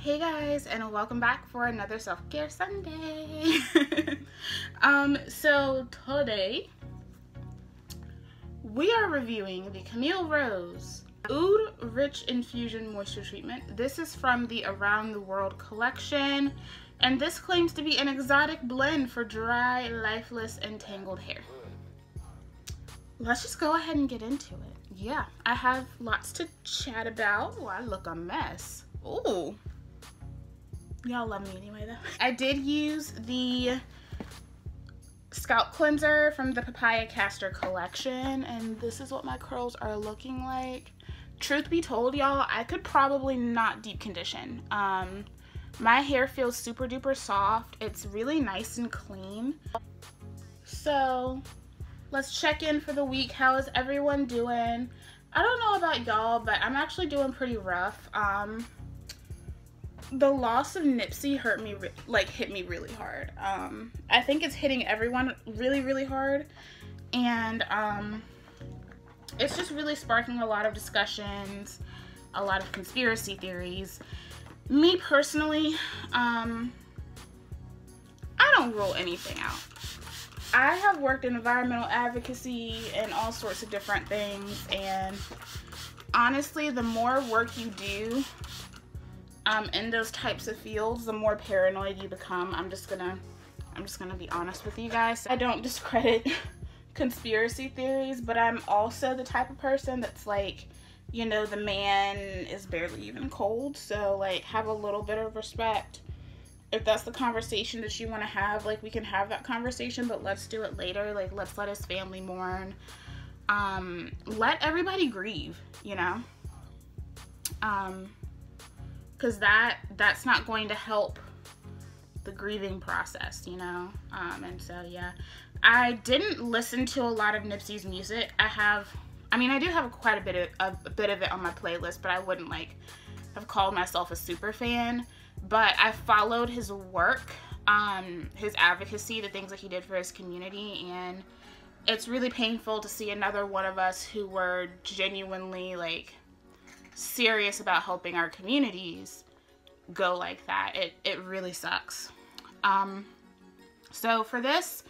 Hey guys, and welcome back for another self-care Sunday. So today we are reviewing the Camille Rose Oud Rich Infusion Moisture Treatment. This is from the Around the World collection, and this claims to be an exotic blend for dry, lifeless, and tangled hair. Let's just go ahead and get into it. Yeah, I have lots to chat about. Oh, I look a mess. Ooh. Y'all love me anyway though. I did use the scalp cleanser from the Papaya Castor collection, and this is what my curls are looking like. Truth be told, y'all, I could probably not deep condition. My hair feels super duper soft. It's really nice and clean. So let's check in for the week. How is everyone doing? I don't know about y'all, but I'm actually doing pretty rough. The loss of Nipsey hit me really hard. I think it's hitting everyone really hard, and it's just really sparking a lot of discussions, a lot of conspiracy theories. Me personally, I don't rule anything out. I have worked in environmental advocacy and all sorts of different things, and honestly, the more work you do in those types of fields, the more paranoid you become. I'm just gonna be honest with you guys. I don't discredit conspiracy theories, but I'm also the type of person that's like, you know, the man is barely even cold, so like have a little bit of respect. If that's the conversation that you want to have, like, we can have that conversation, but let's do it later. Like, let's let his family mourn. Let everybody grieve, you know? Because that's not going to help the grieving process, you know? And so, yeah. I didn't listen to a lot of Nipsey's music. I do have quite a bit of it on my playlist, but I wouldn't, like, have called myself a super fan. But I followed his work, his advocacy, the things that he did for his community, and it's really painful to see another one of us who were genuinely, like, serious about helping our communities go like that. It really sucks. So for this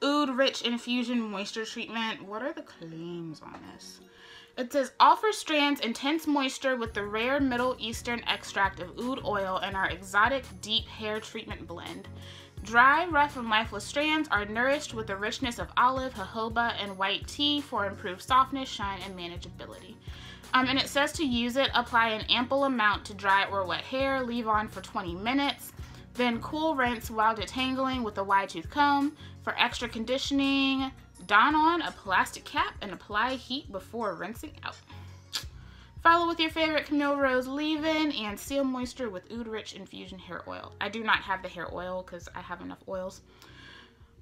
Oud Rich Infusion Moisture Treatment, what are the claims on this? It says, offer strands intense moisture with the rare Middle Eastern extract of oud oil in our exotic deep hair treatment blend. Dry, rough, and lifeless strands are nourished with the richness of olive, jojoba, and white tea for improved softness, shine, and manageability. And it says to use it, apply an ample amount to dry or wet hair, leave on for 20 minutes, then cool rinse while detangling with a wide tooth comb. For extra conditioning, don on a plastic cap and apply heat before rinsing out. Follow with your favorite Camille Rose leave-in and seal moisture with Oud Rich Infusion Hair Oil. I do not have the hair oil because I have enough oils.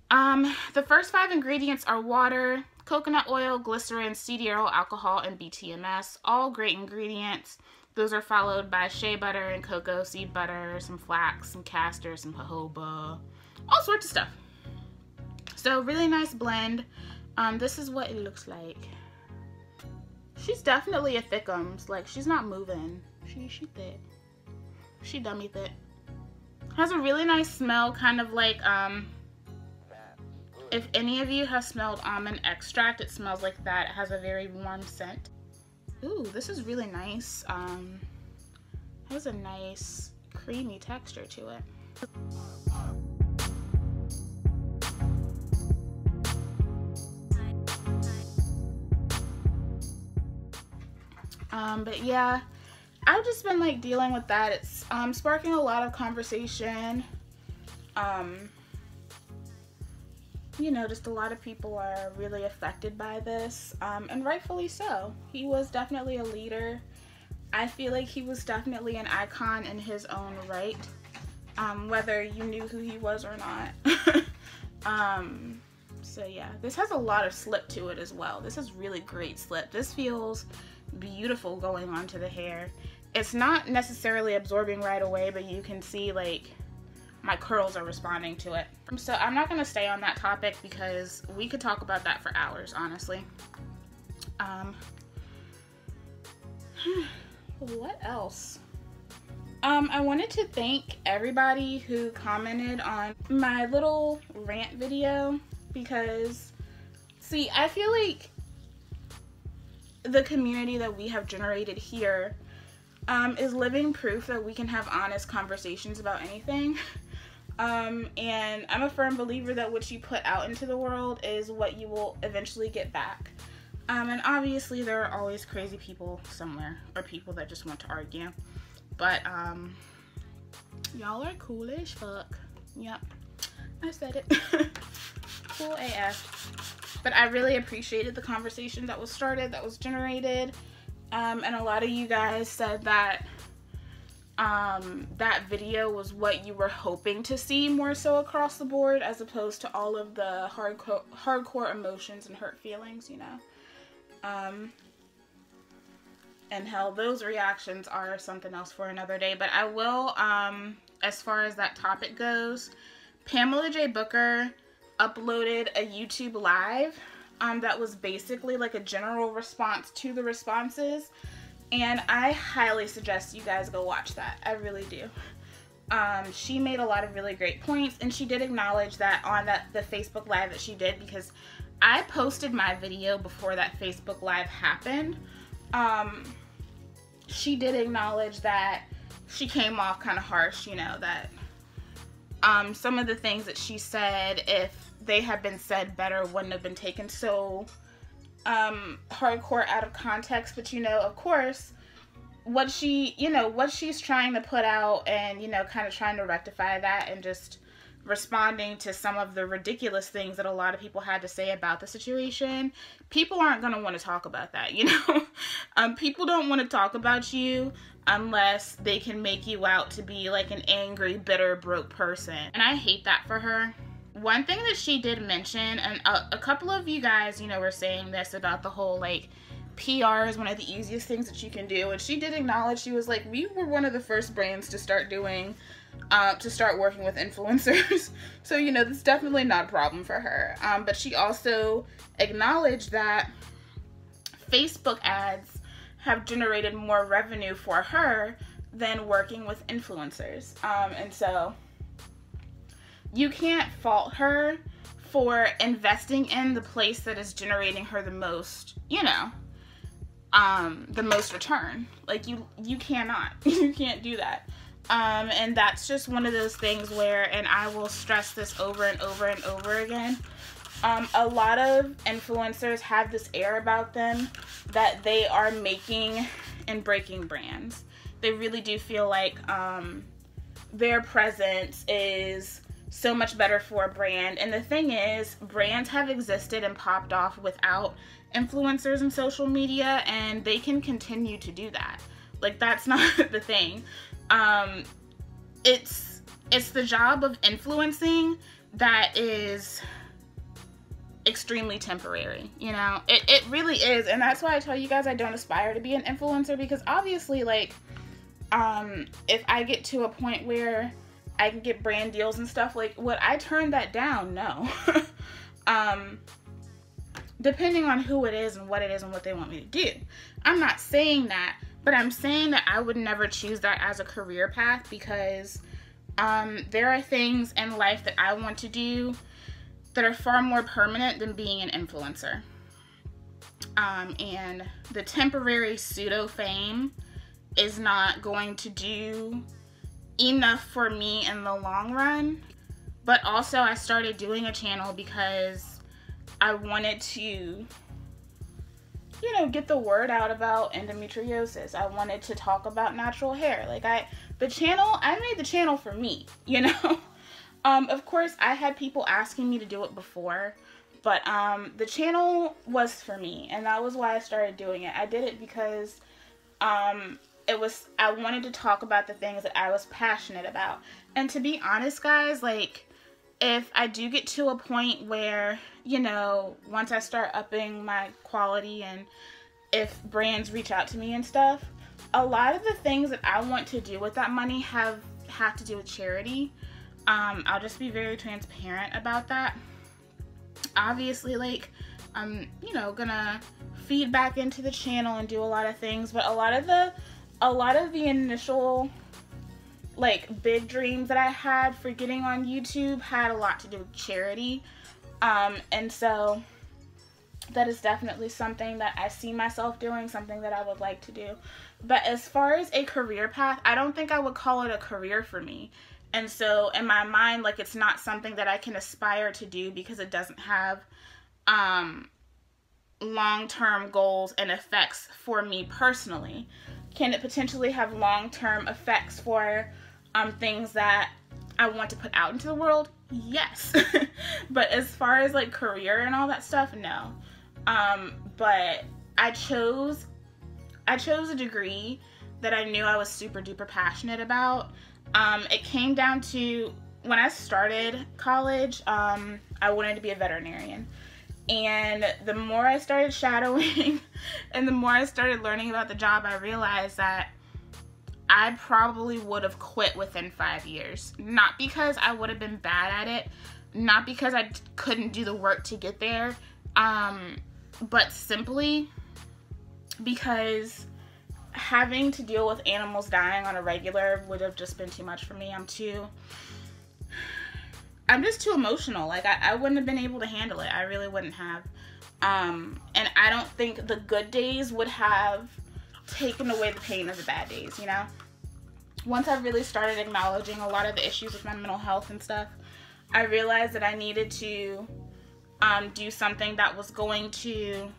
The first 5 ingredients are water, coconut oil, glycerin, CDRL alcohol, and BTMS. All great ingredients. Those are followed by shea butter and cocoa seed butter, some flax, some castor, some jojoba, all sorts of stuff. So really nice blend. This is what it looks like. She's definitely a thickums. Like, she's not moving. She thick. She dummy thick. Has a really nice smell, kind of like if any of you have smelled almond extract, it smells like that. It has a very warm scent. Ooh, this is really nice. Has a nice creamy texture to it. But yeah, I've just been like dealing with that. It's sparking a lot of conversation. You know, just a lot of people are really affected by this, and rightfully so. He was definitely a leader. I feel like he was definitely an icon in his own right, whether you knew who he was or not. So yeah, this has a lot of slip to it as well. This is really great slip. This feels beautiful going onto the hair. It's not necessarily absorbing right away, but you can see like my curls are responding to it. So I'm not going to stay on that topic because we could talk about that for hours, honestly. What else? I wanted to thank everybody who commented on my little rant video because, see, I feel like the community that we have generated here is living proof that we can have honest conversations about anything. And I'm a firm believer that what you put out into the world is what you will eventually get back. And obviously there are always crazy people somewhere, or people that just want to argue. But, y'all are cool as fuck. Yep, I said it. Cool AF. But I really appreciated the conversation that was started, that was generated. And a lot of you guys said that that video was what you were hoping to see more so across the board, as opposed to all of the hardcore emotions and hurt feelings, you know. And hell, those reactions are something else for another day. But I will, as far as that topic goes, Pamela J. Booker uploaded a YouTube live that was basically like a general response to the responses. And I highly suggest you guys go watch that. I really do. She made a lot of really great points, and she did acknowledge that on the Facebook Live that she did, because I posted my video before that Facebook Live happened. She did acknowledge that she came off kind of harsh, you know, that some of the things that she said, if they had been said better, wouldn't have been taken so hardcore out of context. But, you know, of course, what she's trying to put out, and, you know, kind of trying to rectify that, and just responding to some of the ridiculous things that a lot of people had to say about the situation, people aren't going to want to talk about that, you know? People don't want to talk about you unless they can make you out to be like an angry, bitter, broke person. And I hate that for her. One thing that she did mention, and a couple of you guys, you know, were saying this about the whole, like, PR is one of the easiest things that you can do. And she did acknowledge, she was like, we were one of the first brands to start doing to start working with influencers. So, you know, that's definitely not a problem for her. But she also acknowledged that Facebook ads have generated more revenue for her than working with influencers. And so you can't fault her for investing in the place that is generating her the most, you know, the most return. Like, you cannot. You can't do that. And that's just one of those things where, and I will stress this over and over and over again, a lot of influencers have this air about them that they are making and breaking brands. They really do feel like their presence is so much better for a brand. And the thing is, brands have existed and popped off without influencers and social media, and they can continue to do that. Like, that's not the thing. It's the job of influencing that is extremely temporary, you know? It really is. And that's why I tell you guys I don't aspire to be an influencer, because obviously, like, if I get to a point where I can get brand deals and stuff, like, would I turn that down? No. Depending on who it is and what it is and what they want me to do. I'm not saying that, but I'm saying that I would never choose that as a career path, because there are things in life that I want to do that are far more permanent than being an influencer. And the temporary pseudo fame is not going to do enough for me in the long run. But also, I started doing a channel because I wanted to, you know, get the word out about endometriosis. I wanted to talk about natural hair. Like, I made the channel for me, you know? Of course, I had people asking me to do it before, but the channel was for me, and that was why I started doing it. I did it because I wanted to talk about the things that I was passionate about. And to be honest, guys, like, if I do get to a point where, you know, once I start upping my quality and if brands reach out to me and stuff, a lot of the things that I want to do with that money have to do with charity. I'll just be very transparent about that. Obviously, like, I'm, you know, gonna feed back into the channel and do a lot of things, but a lot of the initial like big dreams that I had for getting on YouTube had a lot to do with charity. And so that is definitely something that I see myself doing, something that I would like to do. But as far as a career path, I don't think I would call it a career for me. And so in my mind, like, it's not something that I can aspire to do because it doesn't have long-term goals and effects for me personally. Can it potentially have long-term effects for things that I want to put out into the world? Yes. But as far as like career and all that stuff, no. But I chose a degree that I knew I was super duper passionate about. It came down to when I started college, I wanted to be a veterinarian. And the more I started shadowing and the more I started learning about the job, I realized that I probably would have quit within 5 years. Not because I would have been bad at it, not because I couldn't do the work to get there, but simply because having to deal with animals dying on a regular would have just been too much for me. I'm just too emotional. Like, I wouldn't have been able to handle it. I really wouldn't have. And I don't think the good days would have taken away the pain of the bad days, you know? Once I really started acknowledging a lot of the issues with my mental health and stuff, I realized that I needed to do something that was going to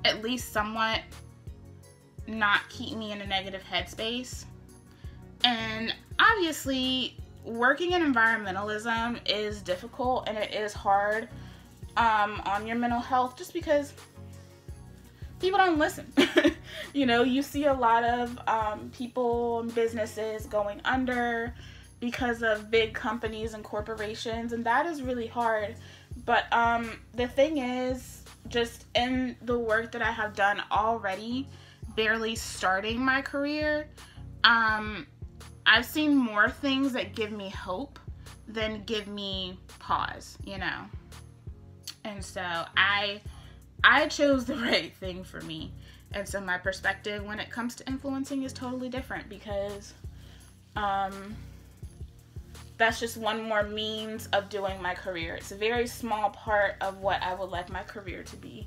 at least somewhat not keep me in a negative headspace. And obviously, working in environmentalism is difficult and it is hard on your mental health just because people don't listen. You know, you see a lot of people and businesses going under because of big companies and corporations, and that is really hard. But the thing is, just in the work that I have done already, barely starting my career, I've seen more things that give me hope than give me pause, you know? And so I chose the right thing for me. And so my perspective when it comes to influencing is totally different because that's just one more means of doing my career. It's a very small part of what I would like my career to be.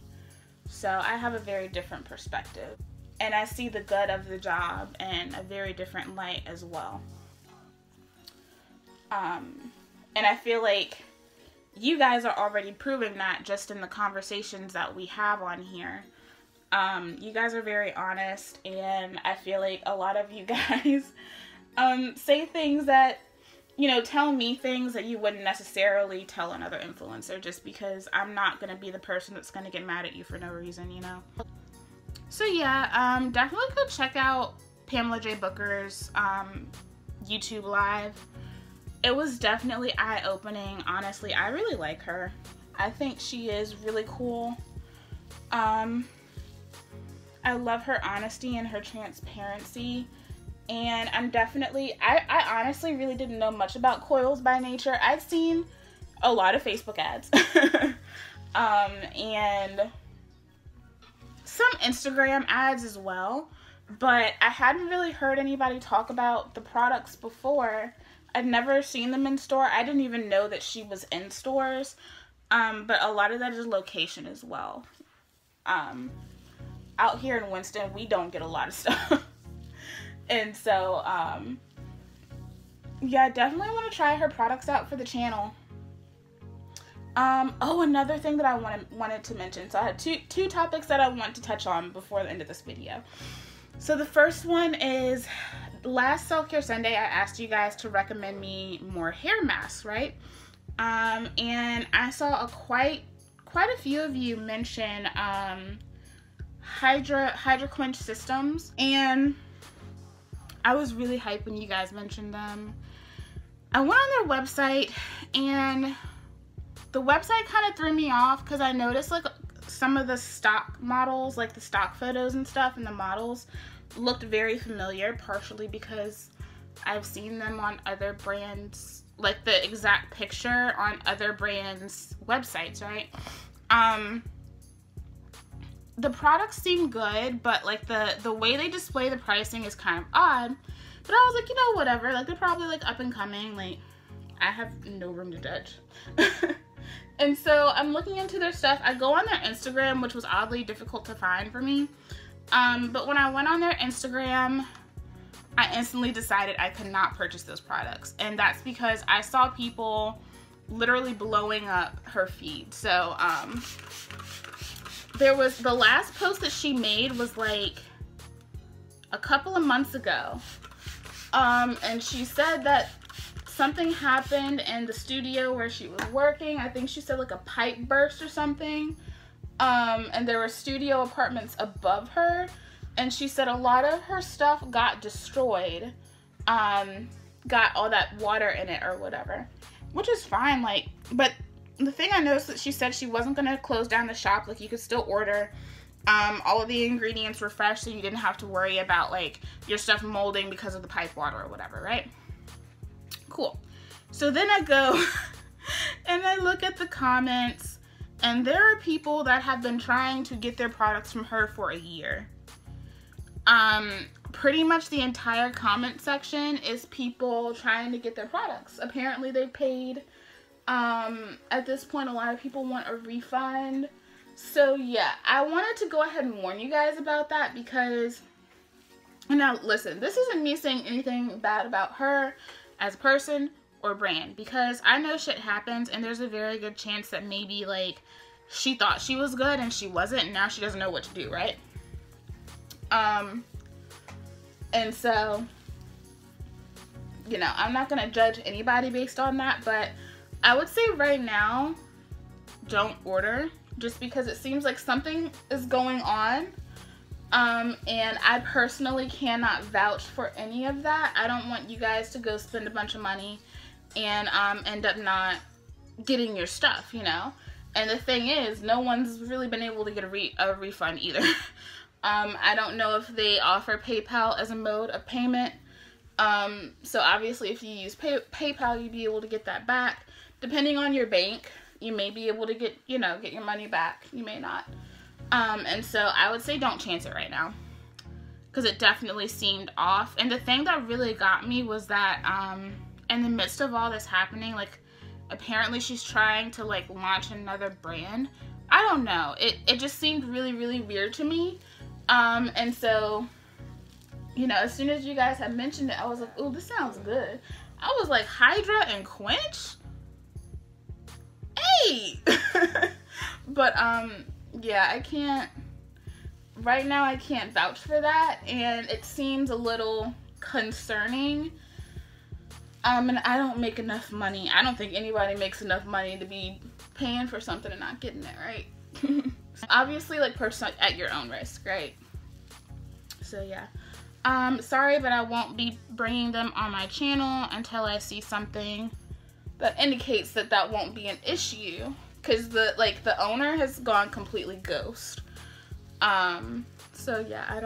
So I have a very different perspective. And I see the good of the job in a very different light as well. And I feel like you guys are already proving that just in the conversations that we have on here. You guys are very honest, and I feel like a lot of you guys say things that, you know, tell me things that you wouldn't necessarily tell another influencer, just because I'm not going to be the person that's going to get mad at you for no reason, you know? So yeah, definitely go check out Pamela J. Booker's YouTube live. It was definitely eye-opening. Honestly, I really like her. I think she is really cool. I love her honesty and her transparency. And I'm definitely, I honestly really didn't know much about coils by nature. I've seen a lot of Facebook ads. And some Instagram ads as well, but I hadn't really heard anybody talk about the products before. I'd never seen them in store. I didn't even know that she was in stores, but a lot of that is location as well. Out here in Winston, we don't get a lot of stuff. And so, yeah, definitely want to try her products out for the channel. Oh, another thing that I wanted to mention. So I had two topics that I want to touch on before the end of this video. So the first one is, last Self-Care Sunday, I asked you guys to recommend me more hair masks, right? And I saw quite a few of you mention Hydra Quench systems, and I was really hyped when you guys mentioned them. I went on their website, and the website kind of threw me off because I noticed like some of the stock models, like the stock photos and stuff, and the models looked very familiar, partially because I've seen them on other brands, like the exact picture on other brands' websites, right? The products seem good, but like the way they display the pricing is kind of odd But I was like, you know, whatever. Like, they're probably, like, up and coming. Like, I have no room to judge. And so I'm looking into their stuff. I go on their Instagram, which was oddly difficult to find for me. But when I went on their Instagram, I instantly decided I could not purchase those products. And that's because I saw people literally blowing up her feed. So, there was, the last post that she made was like a couple of months ago. And she said that something happened in the studio where she was working. I think she said like a pipe burst or something. And there were studio apartments above her. And she said a lot of her stuff got destroyed. Got all that water in it or whatever. Which is fine, like, but the thing I noticed that she said she wasn't going to close down the shop. Like, you could still order. All of the ingredients were fresh, so you didn't have to worry about, like, your stuff molding because of the pipe water or whatever, right? Cool. So then I go and I look at the comments, and there are people that have been trying to get their products from her for a year. Pretty much the entire comment section is people trying to get their products. Apparently they paid. At this point, a lot of people want a refund. So yeah, I wanted to go ahead and warn you guys about that because, now listen, this isn't me saying anything bad about her as a person or brand, because I know shit happens and there's a very good chance that maybe like she thought she was good and she wasn't, and now she doesn't know what to do, right? And so, you know, I'm not gonna judge anybody based on that, but I would say right now, don't order, just because it seems like something is going on. And I personally cannot vouch for any of that. I don't want you guys to go spend a bunch of money and end up not getting your stuff, you know? And the thing is, no one's really been able to get a refund either. I don't know if they offer PayPal as a mode of payment. So obviously if you use PayPal, you'd be able to get that back. Depending on your bank, you may be able to get, you know, get your money back. You may not. And so I would say don't chance it right now, because it definitely seemed off. And the thing that really got me was that in the midst of all this happening, like, apparently she's trying to like launch another brand. I don't know. It just seemed really, really weird to me. And so, you know, as soon as you guys had mentioned it, I was like, oh, this sounds good. I was like, Hydra and Quench? Hey! But, yeah, I can't, right now I can't vouch for that, and it seems a little concerning. And I don't make enough money. I don't think anybody makes enough money to be paying for something and not getting it, right? Obviously, like, at your own risk, right? So, yeah. Sorry, but I won't be bringing them on my channel until I see something that indicates that that won't be an issue. Because, the owner has gone completely ghost. So, yeah, I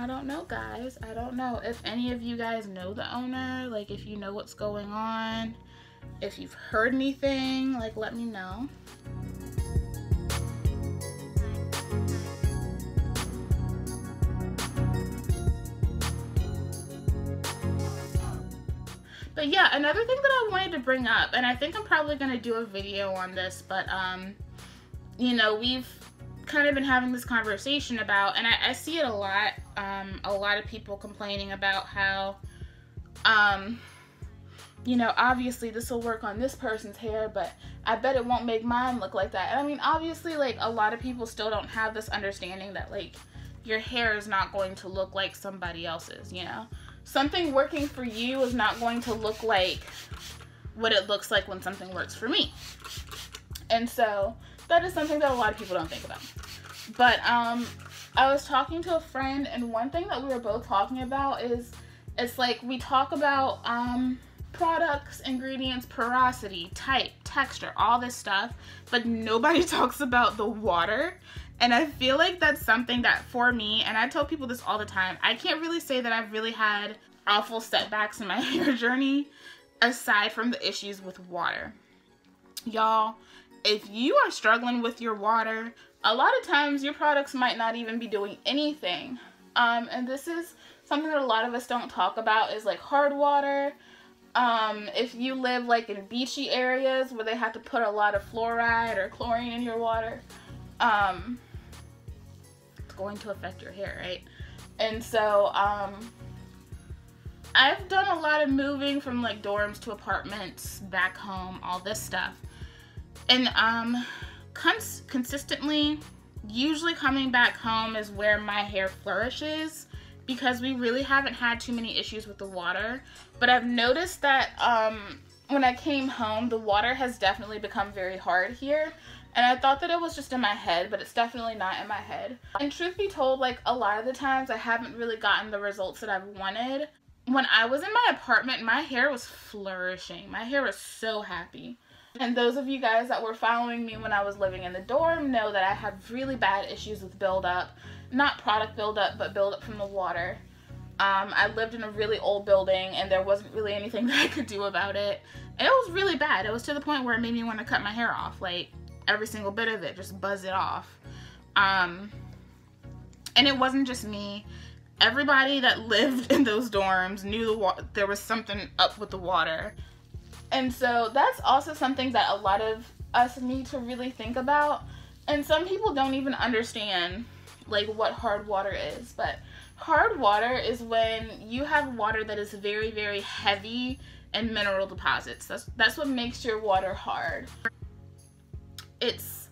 don't know, guys. I don't know. If any of you guys know the owner, like, if you know what's going on, if you've heard anything, like, let me know. But yeah, another thing that I wanted to bring up, and I think I'm probably going to do a video on this, but, you know, we've kind of been having this conversation about, and I see it a lot of people complaining about how, you know, obviously this will work on this person's hair, but I bet it won't make mine look like that. And I mean, obviously, like, a lot of people still don't have this understanding that, like, your hair is not going to look like somebody else's, you know? Something working for you is not going to look like what it looks like when something works for me. And so that is something that a lot of people don't think about. But I was talking to a friend, and one thing that we were both talking about is, it's like we talk about products, ingredients, porosity, type, texture, all this stuff, but nobody talks about the water. And I feel like that's something that, for me, and I tell people this all the time, I can't really say that I've really had awful setbacks in my hair journey aside from the issues with water. Y'all, if you are struggling with your water, a lot of times your products might not even be doing anything. And this is something that a lot of us don't talk about is like hard water. If you live like in beachy areas where they have to put a lot of fluoride or chlorine in your water, it's going to affect your hair, right? And so, I've done a lot of moving from like dorms to apartments, back home, all this stuff. And, consistently, usually coming back home is where my hair flourishes, because we really haven't had too many issues with the water. But I've noticed that when I came home, the water has definitely become very hard here. And I thought that it was just in my head, but it's definitely not in my head. And truth be told, like a lot of the times I haven't really gotten the results that I've wanted. When I was in my apartment, my hair was flourishing. My hair was so happy. And those of you guys that were following me when I was living in the dorm know that I had really bad issues with buildup. Not product buildup, but buildup from the water. I lived in a really old building and there wasn't really anything that I could do about it. And it was really bad. It was to the point where it made me want to cut my hair off. Like, every single bit of it, just buzz it off. And it wasn't just me. Everybody that lived in those dorms knew there was something up with the water. And so that's also something that a lot of us need to really think about. And some people don't even understand like what hard water is. But hard water is when you have water that is very, very heavy in mineral deposits. That's what makes your water hard. It's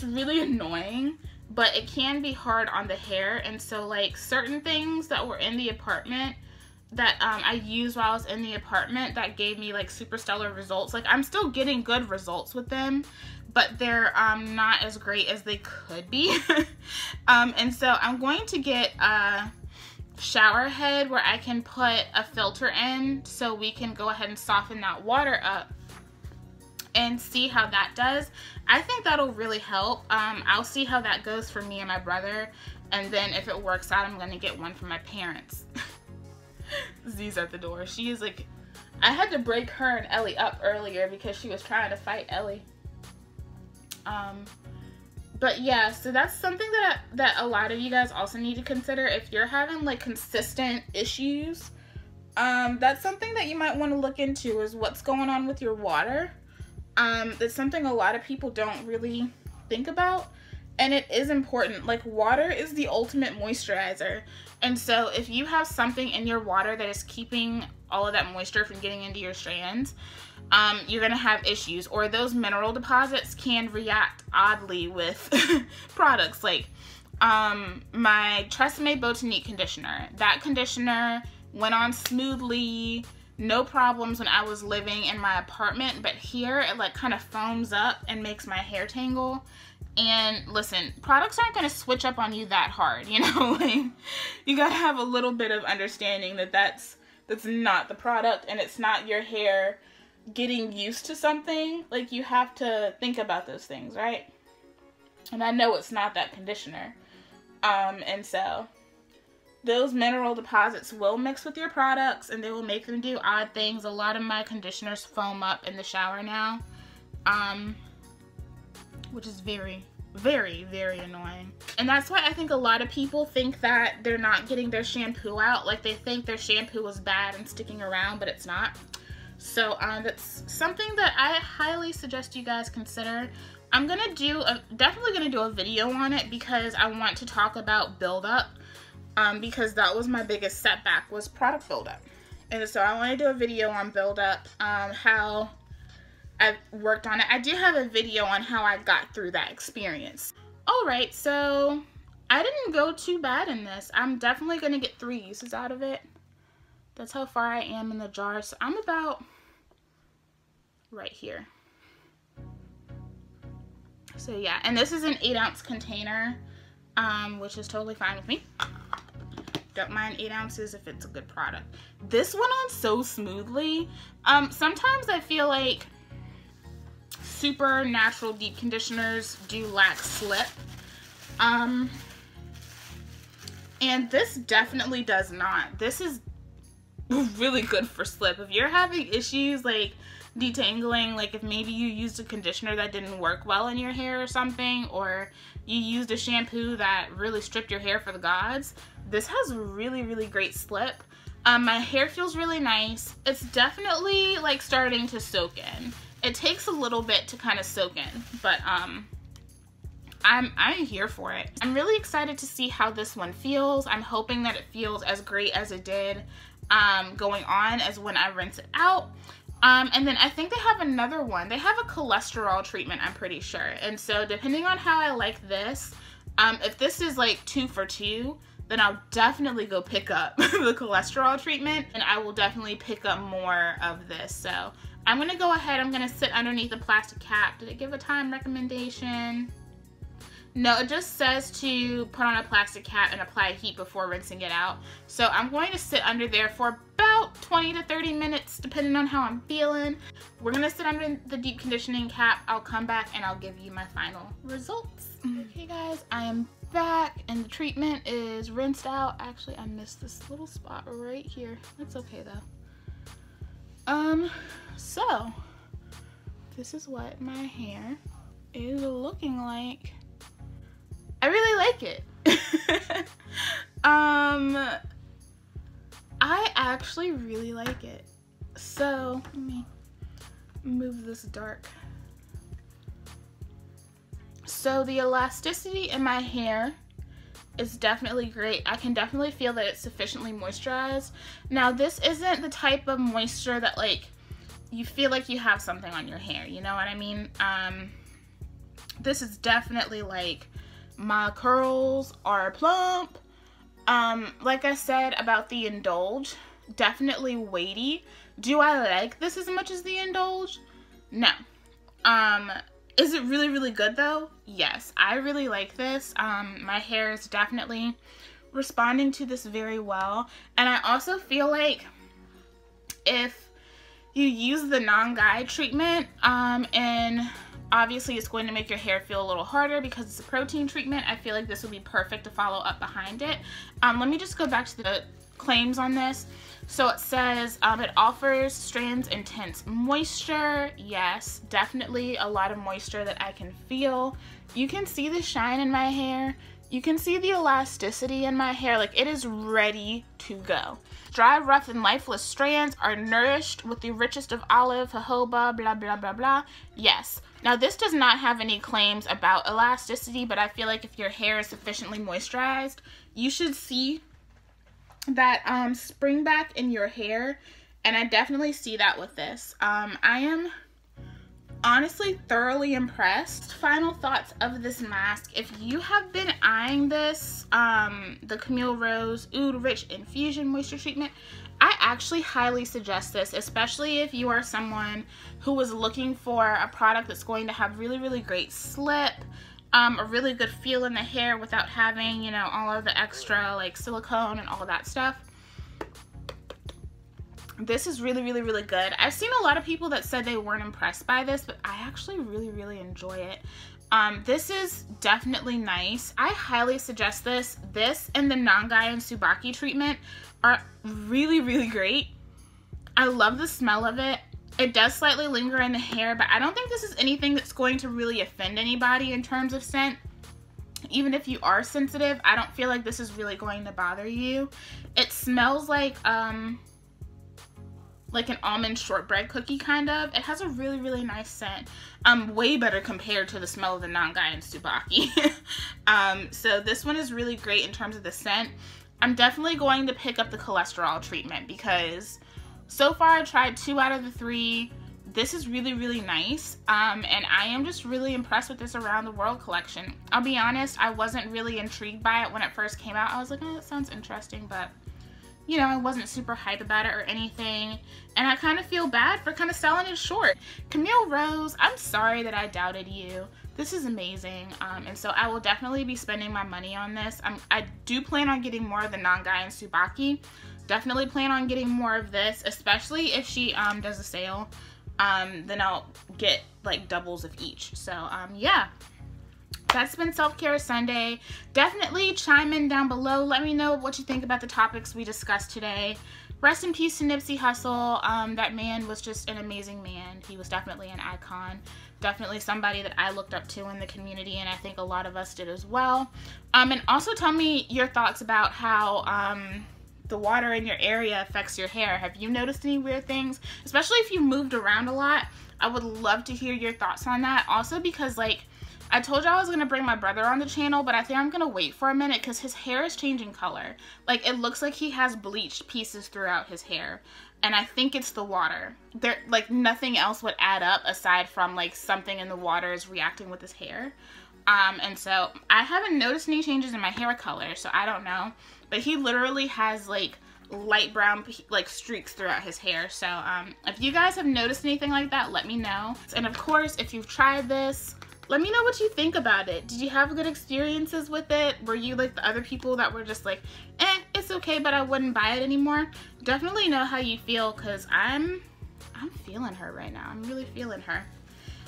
really annoying, but it can be hard on the hair. And so like certain things that were in the apartment that I used while I was in the apartment that gave me like super stellar results. Like I'm still getting good results with them, but they're not as great as they could be. And so I'm going to get a shower head where I can put a filter in so we can go ahead and soften that water up and see how that does. I think that'll really help. I'll see how that goes for me and my brother, and then if it works out, I'm gonna get one for my parents. Z's at the door. She is like, I had to break her and Ellie up earlier because she was trying to fight Ellie. But yeah, so that's something that a lot of you guys also need to consider if you're having like consistent issues. That's something that you might want to look into, is what's going on with your water. That's something a lot of people don't really think about, and it is important. Like, water is the ultimate moisturizer, and so if you have something in your water that is keeping all of that moisture from getting into your strands, you're gonna have issues. Or those mineral deposits can react oddly with products. Like my Tresemme Botanique conditioner, that conditioner went on smoothly, no problems when I was living in my apartment, but here it like kind of foams up and makes my hair tangle. And listen, products aren't going to switch up on you that hard, you know? Like, you got to have a little bit of understanding that that's not the product, and it's not your hair getting used to something. Like, you have to think about those things, right? And I know it's not that conditioner. And so those mineral deposits will mix with your products, and they will make them do odd things. A lot of my conditioners foam up in the shower now, which is very, very, very annoying. And that's why I think a lot of people think that they're not getting their shampoo out. Like, they think their shampoo was bad and sticking around, but it's not. So that's something that I highly suggest you guys consider. I'm gonna definitely gonna do a video on it, because I want to talk about buildup. Because that was my biggest setback, was product buildup. And so I want to do a video on buildup, how I worked on it. I do have a video on how I got through that experience. Alright, so I didn't go too bad in this. I'm definitely going to get 3 uses out of it. That's how far I am in the jar. So I'm about right here. So yeah, and this is an 8-ounce container, which is totally fine with me. Don't mind 8 ounces if it's a good product. This went on so smoothly. Sometimes I feel like super natural deep conditioners do lack slip. And this definitely does not. This is really good for slip. If you're having issues like detangling, like if maybe you used a conditioner that didn't work well in your hair or something, or you used a shampoo that really stripped your hair for the gods. This has really, really great slip. My hair feels really nice. It's definitely like starting to soak in. It takes a little bit to kind of soak in, but I'm here for it. I'm really excited to see how this one feels. I'm hoping that it feels as great as it did going on as when I rinse it out. And then I think they have another one. They have a cholesterol treatment, I'm pretty sure. And so depending on how I like this, if this is like 2 for 2, then I'll definitely go pick up the cholesterol treatment, and I will definitely pick up more of this. So I'm gonna go ahead, I'm gonna sit underneath the plastic cap. Did it give a time recommendation? No, it just says to put on a plastic cap and apply heat before rinsing it out. So I'm going to sit under there for about 20 to 30 minutes, depending on how I'm feeling. We're gonna sit under the deep conditioning cap. I'll come back and I'll give you my final results. Okay guys, I am back and the treatment is rinsed out. Actually, I missed this little spot right here. That's okay though. So this is what my hair is looking like. I really like it. I actually really like it. So let me move this dark. So the elasticity in my hair is definitely great. I can definitely feel that it's sufficiently moisturized. Now this isn't the type of moisture that like you feel like you have something on your hair, you know what I mean? This is definitely like my curls are plump. Like I said about the Indulge, definitely weighty. Do I like this as much as the Indulge? No. Is it really, really good though? Yes, I really like this. My hair is definitely responding to this very well. And I also feel like if you use the non-guide treatment, and obviously it's going to make your hair feel a little harder because it's a protein treatment, I feel like this would be perfect to follow up behind it. Let me just go back to the claims on this. So it says it offers strands intense moisture. Yes, definitely a lot of moisture that I can feel. You can see the shine in my hair. You can see the elasticity in my hair. Like, it is ready to go. Dry, rough, and lifeless strands are nourished with the richest of olive, jojoba, blah, blah, blah, blah. Yes. Now, this does not have any claims about elasticity, but I feel like if your hair is sufficiently moisturized, you should see that spring back in your hair, and I definitely see that with this. I am honestly thoroughly impressed. Final thoughts of this mask. If you have been eyeing this, the Camille Rose Oud Rich Infusion Moisture Treatment, I actually highly suggest this, especially if you are someone who is looking for a product that's going to have really, really great slip, a really good feel in the hair without having, you know, all of the extra like silicone and all of that stuff. This is really, really, really good. I've seen a lot of people that said they weren't impressed by this, but I actually really, really enjoy it. This is definitely nice. I highly suggest this. This and the Nangai and Tsubaki treatment are really, really great. I love the smell of it. It does slightly linger in the hair, but I don't think this is anything that's going to really offend anybody in terms of scent. Even if you are sensitive, I don't feel like this is really going to bother you. It smells like an almond shortbread cookie kind of. It has a really, really nice scent. Way better compared to the smell of the Nangai and Tsubaki. So this one is really great in terms of the scent. I'm definitely going to pick up the cholesterol treatment because so far I tried 2 out of the 3. This is really, really nice. And I am just really impressed with this Around the World collection. I'll be honest, I wasn't really intrigued by it when it first came out. I was like, oh, that sounds interesting, but you know, I wasn't super hype about it or anything. And I kind of feel bad for kind of selling it short. Camille Rose, I'm sorry that I doubted you. This is amazing. And so I will definitely be spending my money on this. I do plan on getting more of the Nangai and Tsubaki. Definitely plan on getting more of this, especially if she does a sale. Then I'll get like doubles of each. So yeah. That's been Self-Care Sunday. Definitely chime in down below. Let me know what you think about the topics we discussed today. rest in peace to Nipsey Hussle. That man was just an amazing man. He was definitely an icon. Definitely somebody that I looked up to in the community, and I think a lot of us did as well. And also tell me your thoughts about how the water in your area affects your hair. Have you noticed any weird things? Especially if you moved around a lot. I would love to hear your thoughts on that. Also because, like, I told you I was going to bring my brother on the channel, but I think I'm going to wait for a minute because his hair is changing color. Like, it looks like he has bleached pieces throughout his hair. And I think it's the water. There, like, nothing else would add up aside from, like, something in the water is reacting with his hair. And so I haven't noticed any changes in my hair color, so I don't know. But he literally has, like, light brown, like, streaks throughout his hair. So if you guys have noticed anything like that, let me know. And of course, if you've tried this, let me know what you think about it. Did you have good experiences with it? Were you like the other people that were just like, it's okay, but I wouldn't buy it anymore? Definitely know how you feel, because I'm feeling her right now. I'm really feeling her.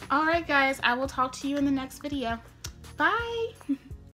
All right, guys, I will talk to you in the next video. Bye.